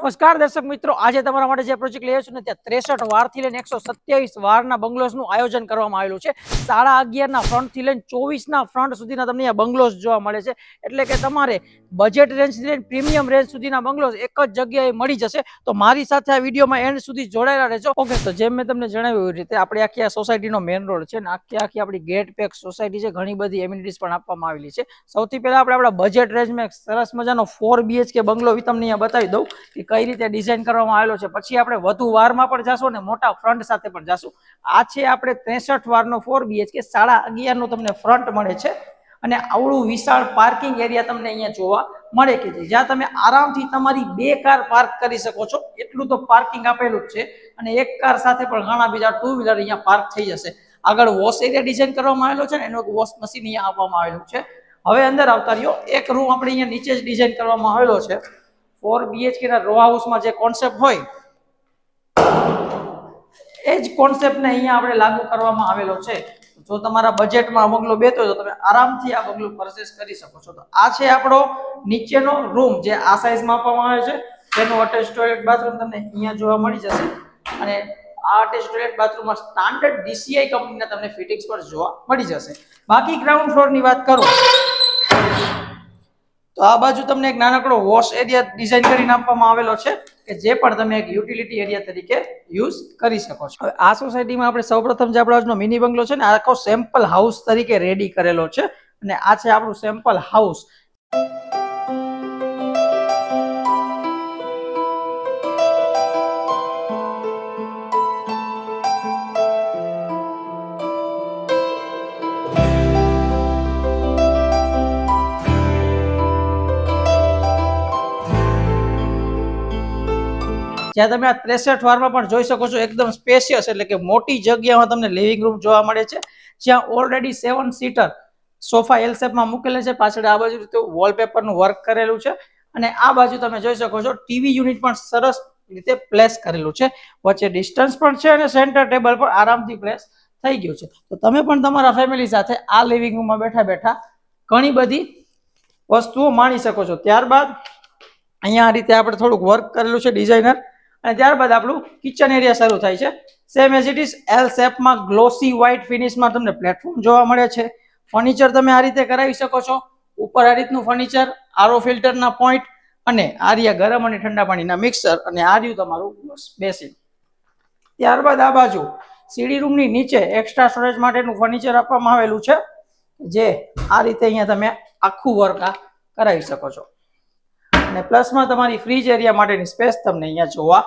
નમસ્કાર દર્શક મિત્રો, આજે તમારા માટે જે પ્રોજેક્ટ લઈએ છું ને ત્યાં 63 વારથી લઈને 127 વારના બંગલોઝનું આયોજન કરવામાં આવેલું છે। 11.5 ના ફ્રન્ટથી લઈને 24 ના ફ્રન્ટ સુધીના તમને અહીંયા બંગલોઝ જોવા મળે છે। એટલે કે તમારે બજેટ રેન્જથી લઈને પ્રીમિયમ રેન્જ સુધીના બંગલોઝ એક જ જગ્યાએ મળી જશે। તો મારી સાથે આ વિડીયોમાં એન્ડ સુધી જોડાયેલા રહેજો। ઓકે, તો જેમ મેં તમને જણાવ્યું એ રીતે આપણે આખી આ સોસાયટીનો મેઇન રોડ છે ને આખી આપણી ગેટ પેક સોસાયટી છે। ઘણી બધી એમિનિટીઝ પણ આપવામાં આવેલી છે। સૌથી પહેલા આપણે આપણા બજેટ રેન્જમાં સરસ મજાનો 4 BHK બંગલો તમને અહીંયા બતાવી દઉં કે કઈ રીતે ડિઝાઇન કરવામાં આવેલો છે। પછી આપણે વધુ વારમાં પણ જાશું ને મોટા ફ્રન્ટ સાથે પણ જાશું। આ છે આપણે 63 વારનો 4 BHK 11.5 નો તમને ફ્રન્ટ મળે છે અને આવડું વિશાળ પાર્કિંગ એરિયા તમને અહીંયા જોવા મળે કે જ્યાં તમે આરામથી તમારી 2 કાર પાર્ક કરી શકો છો। એટલું તો પાર્કિંગ આપેલું જ છે અને એક કાર સાથે પણ ઘણા બીજા 2 વ્હીલર અહીંયા પાર્ક થઈ જશે। આગળ વોશ એરિયા ડિઝાઇન કરવામાં આવેલો છે ને એનો વોશ મશીન અહીંયા આપવામાં આવેલું છે। હવે અંદર આવતા રહ્યો, એક રૂમ આપણે અહીંયા નીચે જ ડિઝાઇન કરવામાં આવેલો છે। 4 BHK ના રો હાઉસમાં જે કોન્સેપ્ટ હોય એ જ કોન્સેપ્ટને અહીંયા આપણે લાગુ કરવામાં આવેલો છે। જો તમારા બજેટમાં બંગલો બેતો હોય તો તમે આરામથી આ બંગલો પરચેસ કરી શકો છો। તો આ છે આપણો નીચેનો રૂમ જે આ સાઇઝમાં આપવામાં આવે છે, તેનો અટેચ ટોયલેટ બાથરૂમ તમને અહીંયા જોવા મળી જશે અને આ અટેચ ટોયલેટ બાથરૂમમાં સ્ટાન્ડર્ડ DCI કંપનીના તમને ફિટિંગ્સ પર જોવા મળી જશે। બાકી ગ્રાઉન્ડ ફ્લોરની વાત કરું તો આ બાજુ તમને એક નાનકડો વોશ એરિયા ડિઝાઇન કરીને આપવામાં આવેલો છે કે જે પણ તમે એક યુટિલિટી એરિયા તરીકે યુઝ કરી શકો છો। હવે આ સોસાયટીમાં આપણે સૌપ્રથમ જે આપણો મિની બંગલો છે ને આખો સેમ્પલ હાઉસ તરીકે રેડી કરેલો છે અને આ છે આપણું સેમ્પલ હાઉસ। જ્યાં તમે આ 63 વારમાં પણ જોઈ શકો છો એકદમ સ્પેશિયસ એટલે કે મોટી જગ્યામાં તમને લિવિંગ રૂમ જોવા મળે છે, જ્યાં ઓલરેડી 7 સીટર સોફા એલ શેપમાં મૂકેલા છે। પાછળ આ બાજુ રીતે વોલપેપરનું વર્ક કરેલું છે અને આ બાજુ તમે જોઈ શકો છો ટીવી યુનિટ પણ સરસ રીતે પ્લેસ કરેલું છે। વચ્ચે ડિસ્ટન્સ પણ છે અને સેન્ટર ટેબલ પર આરામથી પ્લેસ થઈ ગયું છે। તો તમે પણ તમારા ફેમિલી સાથે આ લિવિંગ રૂમમાં બેઠા બેઠા ઘણી બધી વસ્તુઓ માણી શકો છો। ત્યારબાદ અહીંયા આ રીતે આપણે થોડુંક વર્ક કરેલું છે ડિઝાઇનર અને ત્યારબાદ આપણું કિચન એરિયા શરૂ થાય છે। Same as it is L શેપમાં ગ્લોસી વ્હાઇટ ફિનિશમાં તમને પ્લેટફોર્મ જોવા મળે છે। ફર્નિચર તમે આ રીતે કરાવી શકો છો, ઉપર આ રીતનું ફર્નિચર, આરો ફિલ્ટરના પોઈન્ટ અને આ રહ્યા ગરમ અને ઠંડા પાણીના મિક્સર અને આ રહ્યું તમારું બેસિન। ત્યારબાદ આ બાજુ સીડી રૂમની નીચે એક્સ્ટ્રા સ્ટોરેજ માટેનું ફર્નિચર આપવામાં આવેલું છે જે આ રીતે અહીંયા તમે આખું વર્ક કરાવી શકો છો અને પ્લસમાં તમારી ફ્રીજ એરિયા માટેની સ્પેસ તમને અહીંયા જોવા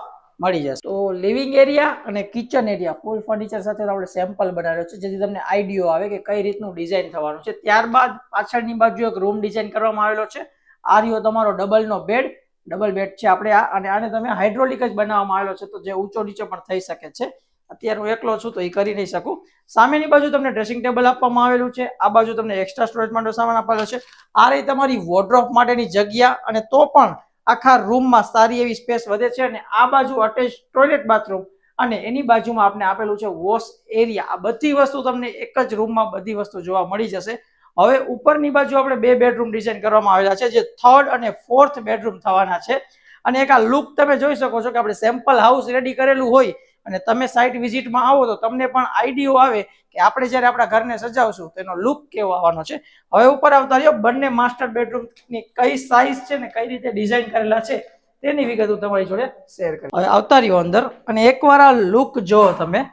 મળી જશે। તો લિવિંગ એરિયા અને કિચન એરિયા ફૂલ ફર્નિચર સાથે આપણે સેમ્પલ બનાવેલો છે જેથી તમને આઈડિયો આવે કે કઈ રીતનું ડિઝાઇન થવાનું છે। ત્યારબાદ પાછળની બાજુ એક રૂમ ડિઝાઇન કરવામાં આવેલો છે। આ રહ્યો તમારો ડબલ બેડ છે આપણે આ અને આને તમે હાઇડ્રોલિક જ બનાવવામાં આવેલો છે તો જે ઊંચો નીચો પણ થઈ શકે છે। અત્યારે હું એકલો છું તો એ કરી નહીં શકું। સામેની બાજુ તમને ડ્રેસિંગ ટેબલ આપવામાં આવેલું છે, આ બાજુ તમને એક્સ્ટ્રા સ્ટોરેજ માટે સામાન આપેલો છે। આ રહી તમારી વોર્ડરોબ માટેની જગ્યા અને તો પણ આખા રૂમમાં સારી એવી સ્પેસ વધે છે અને આ બાજુ અટેચ ટોયલેટ બાથરૂમ અને એની બાજુમાં આપણે આપેલું છે વોશ એરિયા। આ બધી વસ્તુ તમને એક જ રૂમમાં બધી વસ્તુ જોવા મળી જશે। હવે ઉપરની બાજુ આપણે 2 બેડરૂમ ડિઝાઇન કરવામાં આવેલા છે જે 3rd અને 4th બેડરૂમ થવાના છે અને એક આ લુક તમે જોઈ શકો છો કે આપણે સેમ્પલ હાઉસ રેડી કરેલું હોય અને તમે સાઇટ વિઝિટમાં આવો તો તમને પણ આઈડિયો આવે કે આપણે જ્યારે આપણા ઘરને સજાવશું તેનો લુક કેવો આવવાનો છે। હવે ઉપર આવતા રહ્યો, બંને માસ્ટર બેડરૂમની કઈ સાઇઝ છે ને કઈ રીતે ડિઝાઇન કરેલા છે તેની વિગત હું તમારી જોડે શેર કરી। હવે આવતા રહ્યો અંદર અને એકવાર આ લુક જો તમે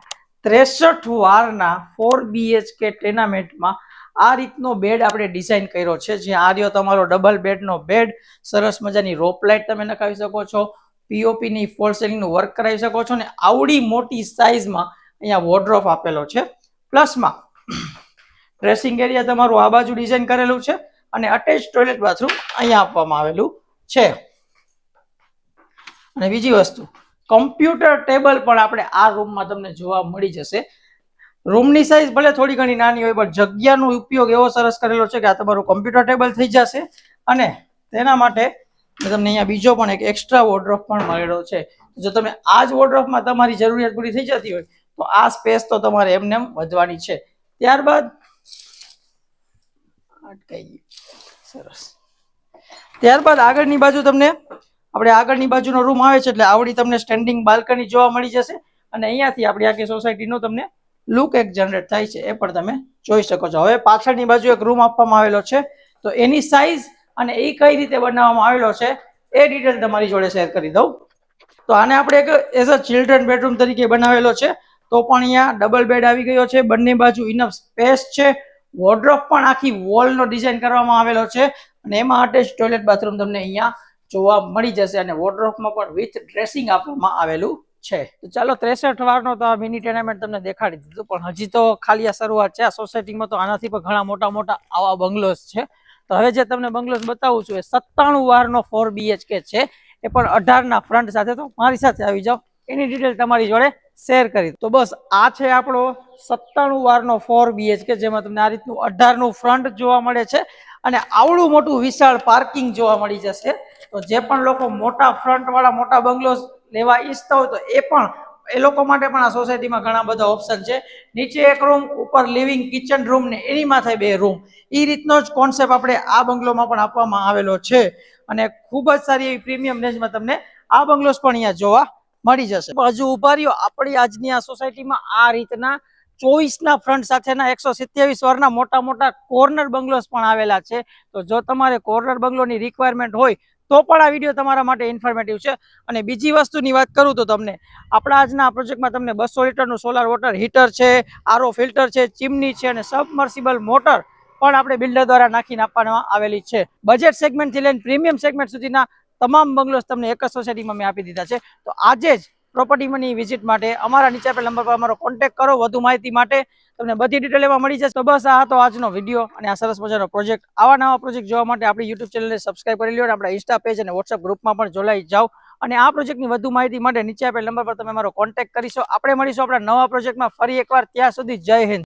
63 વારના 4 BHK ટેનામેન્ટમાં આ રીતનો બેડ આપણે ડિઝાઇન કર્યો છે। જ્યાં આ રહ્યો તમારો ડબલ બેડનો બેડ, સરસ મજાની રોપ લાઇટ તમે નખાવી શકો છો, પીઓપી ની ફોલ સીલિંગનું વર્ક કરાવી શકો છો ને આવડી મોટી સાઇઝમાં અહીંયા વોર્ડરોબ આપેલો છે। પ્લસમાં ડ્રેસિંગ એરિયા તમારું આ બાજુ ડિઝાઇન કરેલું છે અને અટેચ ટોયલેટ બાથરૂમ અહીંયા આપવામાં આવેલું છે। અને બીજી વસ્તુ કમ્પ્યુટર ટેબલ પણ આપણે આ રૂમમાં તમને જોવા મળી જશે। રૂમની સાઇઝ ભલે થોડી ઘણી નાની હોય પણ જગ્યાનો ઉપયોગ એવો સરસ કરેલો છે કે આ તમારું કમ્પ્યુટર ટેબલ થઈ જશે અને તેના માટે તમને અહીંયા બીજો પણ એક એક્સ્ટ્રા વોર્ડરોબ પણ મળેલો છે। જો તમે આ જ વોર્ડરોબમાં તમારી જરૂરિયાત પૂરી થઈ જતી હોય તો આ સ્પેસ તો તમારે એમને વધવાની છે। ત્યારબાદ અટકાઈ ગયું, સરસ। ત્યારબાદ આગળની બાજુ તમને આપણે આગળની બાજુનો રૂમ આવે છે એટલે આવડી તમને સ્ટેન્ડિંગ બાલ્કની જોવા મળી જશે અને અહીંયાથી આપણી આખી સોસાયટીનો તમને લુક એક જનરેટ થાય છે એ પણ તમે જોઈ શકો છો. હવે પાછળની બાજુ એક રૂમ આપવામાં આવેલો છે તો એની સાઇઝ અને એ કઈ રીતે બનાવવામાં આવેલો છે એ ડિટેલ તમારી જોડે શેર કરી દઉં. તો આને આપણે એક એઝ અ ચિલ્ડ્રન બેડરૂમ તરીકે બનાવેલો છે તો પણ અહીંયા ડબલ બેડ આવી ગયો છે, બંને બાજુ ઇનફ સ્પેસ છે, વોર્ડરોબ પણ આખી વોલનો ડિઝાઇન કરવામાં આવેલો છે અને એમાં અટેચ ટોયલેટ બાથરૂમ તમને અહીંયા જોવા મળી જશે અને વોર્ડરોબમાં પણ વિથ ડ્રેસિંગ આપવામાં આવેલું છે. તો ચાલો 63 વારનો તો આ મિની ટેનામેન્ટ તમને દેખાડી દીધું, પણ હજી તો ખાલી આ શરૂઆત છે. આ સોસાયટીમાં તો આનાથી પણ ઘણા મોટા મોટા આવા બંગલોસ છે. તો હવે જે તમને બંગલોસ બતાવું છું એ 97 વારનો 4 BHK છે, એ પણ 18 ના ફ્રન્ટ સાથે. તો મારી સાથે આવી જાઓ, એની ડિટેલ તમારી જોડે શેર કરી. તો બસ આ છે આપણો 97 વારનો 4 BHK, જેમાં તમને આ રીતનું 18 નું ફ્રન્ટ જોવા મળે છે અને આવડું મોટું વિશાળ પાર્કિંગ જોવા મળી જશે. તો જે પણ લોકો મોટા ફ્રન્ટ વાળા મોટા બંગલોસ લેવા ઈચ્છતા હોય તો એ લોકો માટે પણ આ સોસાયટીમાં ઘણા બધા ઓપ્શન છે. નીચે એક રૂમ, ઉપર લિવિંગ કિચન રૂમ ને એની માથે 2 રૂમ, એ રીતનો જ કોન્સેપ્ટ આપણે આ બંગલોમાં પણ આપવામાં આવેલો છે અને ખૂબ જ સારી એવી પ્રીમિયમ રેન્જમાં તમને આ બંગલોસ પણ અહીંયા જોવા મળી જશે. હજુ ઉભા રહ્યો, આપણી આજની આ સોસાયટીમાં આ રીતના 24 ના ફ્રન્ટ સાથેના 127 વારના મોટા મોટા કોર્નર બંગલોસ પણ આવેલા છે. તો જો તમારે કોર્નર બંગલોની રિક્વાયરમેન્ટ હોય તો પણ આ વિડીયો તમારા માટે ઇન્ફોર્મેટિવ છે. અને બીજી વસ્તુની વાત કરું તો તમને આપણા આજના પ્રોજેક્ટમાં તમને 200 લીટરનું સોલાર વોટર હીટર છે, આરઓ ફિલ્ટર છે, ચીમની છે અને સબમર્સિબલ મોટર પણ આપણે બિલ્ડર દ્વારા નાખીને આપવામાં આવેલી છે. બજેટ સેગમેન્ટથી લઈને પ્રીમિયમ સેગમેન્ટ સુધીના તમામ બંગલોસ તમને એક જ સોસાયટીમાં મેં આપી દીધા છે. તો આજે જ પ્રોપર્ટી મની વિઝિટ માટે અમારા નીચે આપેલ નંબર પર અમારો કોન્ટેક્ટ કરો. વધુ માહિતી માટે તમને બધી ડિટેલ એમાં મળી જશે. તો બસ આ હતો આજનો વિડીયો અને આ સરસ મજાનો પ્રોજેક્ટ. આવા નવા પ્રોજેક્ટ જોવા માટે આપણી યુટ્યુબ ચેનલને સબસ્ક્રાઇબ કરી લો અને આપણા ઇન્સ્ટા પેજ અને વોટ્સએપ ગ્રુપમાં પણ જોડાઈ જાઓ. અને આ પ્રોજેક્ટની વધુ માહિતી માટે નીચે આપેલ નંબર પર તમે અમારો કોન્ટેક્ટ કરીશો. આપણે મળીશું આપણા નવા પ્રોજેક્ટમાં ફરી એકવાર. ત્યાં સુધી જય હિન્દ.